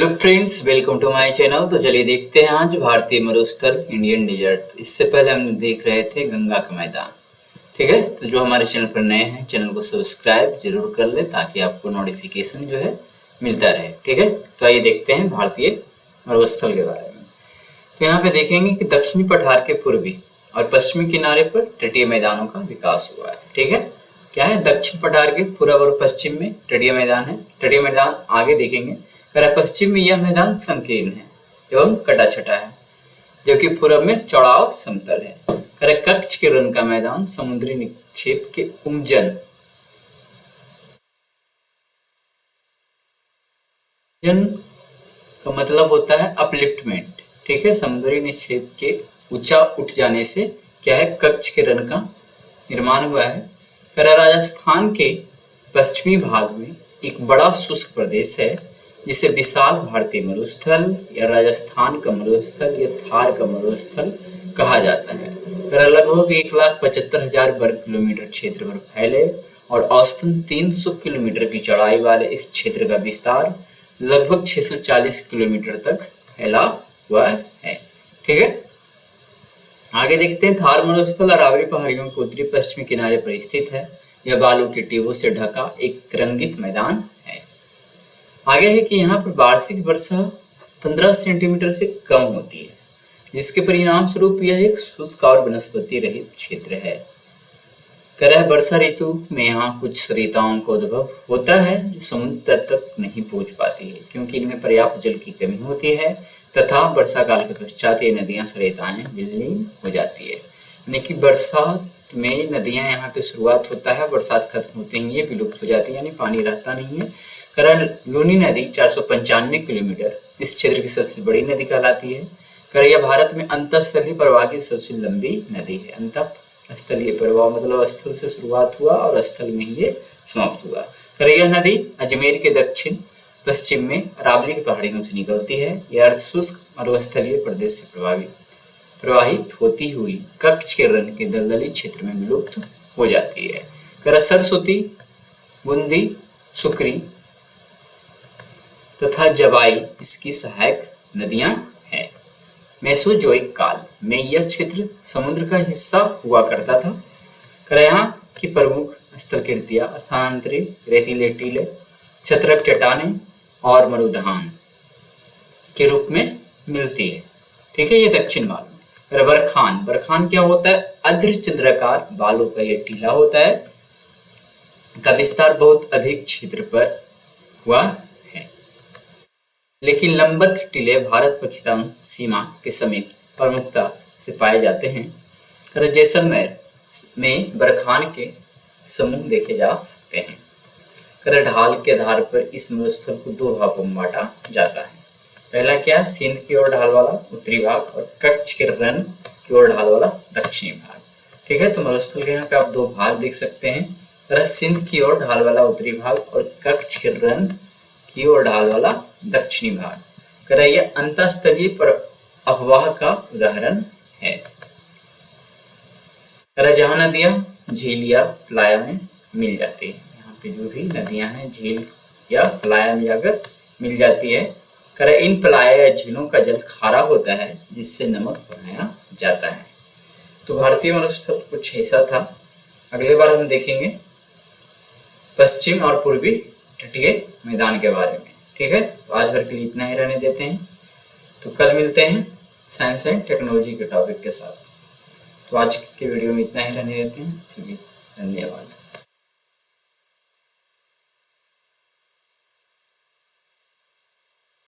Hello friends, welcome to my channel. तो चलिए देखते हैं आज भारतीय मरुस्थल इंडियन डेजर्ट। इससे पहले हम देख रहे थे गंगा का मैदान। ठीक है, तो जो हमारे चैनल पर नए हैं चैनल को सब्सक्राइब जरूर कर ले ताकि आपको नोटिफिकेशन जो है मिलता रहे। ठीक है, तो आइए देखते हैं भारतीय मरुस्थल के बारे में। तो यहाँ पे देखेंगे कि दक्षिणी पठार के पूर्वी और पश्चिमी किनारे पर तटीय मैदानों का विकास हुआ है। ठीक है, क्या है, दक्षिण पठार के पूर्व और पश्चिम में तटीय मैदान है। तटीय मैदान आगे देखेंगे। पश्चिम में यह मैदान संकीर्ण है एवं कटा छटा है, जबकि पूर्व में चौड़ा और समतल है। कक्ष किरण का मैदान समुद्री निक्षेप के उमजन का मतलब होता है अपलिफ्टमेंट। ठीक है, समुद्री निक्षेप के ऊंचा उठ जाने से क्या है, कक्ष किरण का निर्माण हुआ है। राजस्थान के पश्चिमी भाग में एक बड़ा शुष्क प्रदेश है जिसे विशाल भारतीय मरुस्थल या राजस्थान का मरुस्थल या थार का मरुस्थल कहा जाता है। लगभग 1,75,000 वर्ग किलोमीटर क्षेत्र पर फैले और औसतन 300 किलोमीटर की चौड़ाई वाले इस क्षेत्र का विस्तार लगभग 640 किलोमीटर तक फैला हुआ है। ठीक है, आगे देखते हैं। थार मरुस्थल अरावली पहाड़ियों के उत्तरी पश्चिमी किनारे पर स्थित है। यह बालू के टीबों से ढका एक तरंगित मैदान है। आगे है कि यहाँ पर वार्षिक वर्षा 15 सेंटीमीटर से कम होती है, जिसके परिणाम स्वरूप यह एक शुष्क और वनस्पति रहित क्षेत्र है। वर्षा ऋतु में यहाँ कुछ सरिताओं का उद्भव होता है जो समुद्र तट तक नहीं पहुंच पाती है, क्योंकि इनमें पर्याप्त जल की कमी होती है तथा वर्षा काल के पश्चात ये नदियां सरिताएं विलीन हो जाती है। यानी कि बरसात में नदियां यहाँ पे शुरुआत होता है, बरसात खत्म होते ही ये विलुप्त हो जाती है, यानी पानी रहता नहीं है। लूनी नदी 495 किलोमीटर इस क्षेत्र की सबसे बड़ी नदी कहलाती है। यह भारत में अंतःस्थलीय प्रवाह की सबसे लंबी नदी है। अंतःस्थलीय प्रवाह मतलब स्थल से शुरुआत हुआ और स्थल में ही ये समाप्त हुआ। यह नदी अजमेर के दक्षिण पश्चिम में अरावली की पहाड़ियों से निकलती है। यह अर्धशुष्क मरुस्थलीय प्रदेश से प्रवाहित होती हुई कक्ष किरण के दलदली क्षेत्र में विलुप्त हो जाती है। सरस्वती, बूंदी, सुकरी तथा जवाई इसकी सहायक नदियां हैं। मेसोजोइक काल में यह क्षेत्र समुद्र का हिस्सा हुआ करता था। यहाँ की प्रमुख स्थलकृतियां स्थानांतरित रेतीले टीले, छत्रक चट्टानें और मरुधान के रूप में मिलती है। ठीक है, ये दक्षिण भाग में। बरखान क्या होता है, अर्धचंद्राकार बालू का यह टीला होता है। का विस्तार बहुत अधिक क्षेत्र पर हुआ है, लेकिन लंबवत टीले भारत पाकिस्तान सीमा के समीप प्रमुखता से पाए जाते हैं। जैसलमेर में बरखान के समूह देखे जा सकते हैं। ढाल के आधार पर इस मरुस्थल को दो भागों में बांटा जाता है। पहला क्या, सिंध की ओर ढाल वाला उत्तरी भाग और कच्छ के रण की ओर ढाल वाला दक्षिणी भाग। ठीक है, तो मरुस्थल के यहाँ पे आप दो भाग देख सकते हैं। सिंध की ओर ढाल वाला उत्तरी भाग और कच्छ के रण की ओर ढाल वाला दक्षिणी भाग। यह अंतःस्थलीय पर अफवाह का उदाहरण है। जहाँ नदियां झील या प्लाया में मिल जाती है, यहाँ पे जो भी नदियां हैं झील या प्लाया में जाकर मिल जाती है। इन प्लाया या झीलों का जल खारा होता है जिससे नमक बनाया जाता है। तो भारतीय मरुस्थल कुछ ऐसा था। अगले बार हम देखेंगे पश्चिम और पूर्वी तटीय मैदान के बारे में। ठीक है, तो आज भर के लिए इतना ही रहने देते हैं। तो कल मिलते हैं साइंस एंड टेक्नोलॉजी के टॉपिक के साथ। तो आज के वीडियो में इतना ही रहने देते हैं। चलिए, धन्यवाद।